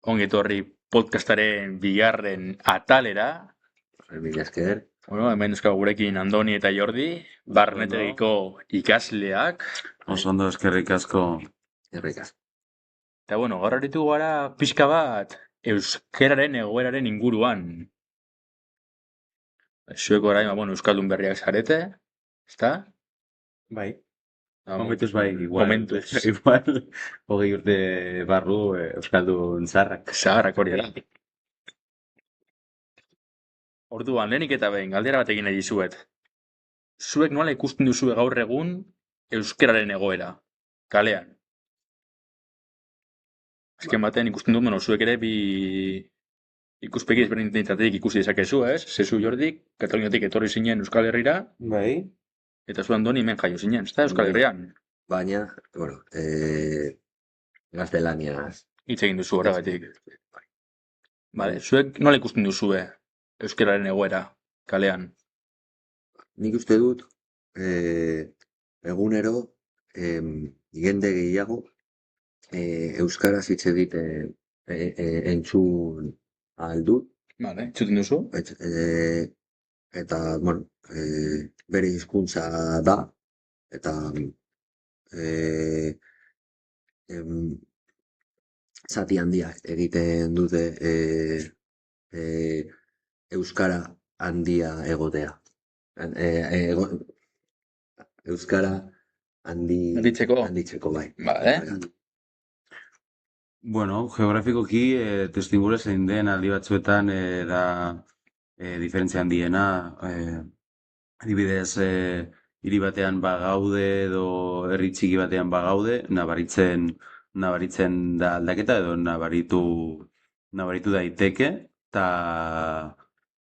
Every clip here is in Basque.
Ongi etorri podcastaren bigarren atalera. Mila esker. Hemen euskal gurekin Andoni eta Jordi, barnetegiko ikasleak. Oso ondo eskerrik asko. Errikaz. Eta gaur aritu gara pixka bat euskeraren egoeraren inguruan. Zuek orain, euskaldun berriak zarete, ezta? Bai. Momentuz bai, igual. Momentuz. Igual, 20 urte barru euskaldun zaharrak. Zaharrak hori da. Orduan, lehenik eta behin, galdera bat egin nahi dizuet. Zuek nola ikusten duzue gaur egun euskararen egoera, kalean? Azken batean ikusten dut, zuek ere bi ikuspegi ezberdinetatik ikusi dezakezu, ez? Zezu Jordi, Kataluniatik etorri zinen Euskal Herrira, Bai. eta zu Andoni hemen jaio zinen, ezta Euskal Herrian? Baina, gaztelaniaz. Hitz egin duzu horregatik. Vale, zuek nola ikusten duzue euskararen egoera, kalean? Nik uste dut, egunero, jende gehiago, euskaraz hitz egiten entzun aldut. Vale, entzuten duzu? Eta, bere hizkuntza da, eta zati handiak egiten dute euskara handia egotea. Euskara handitzeko bai. Vale. Bueno, geografikoki testigure zein den aldi batzuetan da diferentzia handiena. Adibidez, hiri batean bagaude edo herri txiki batean bagaude, nabaritzen da aldaketa edo nabaritu daiteke, eta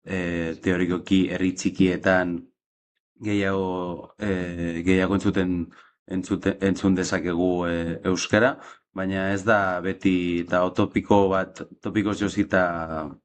teorikoki herri txikietan gehiago entzun dezakegu euskara, baina ez da beti, eta topikoz josita dago.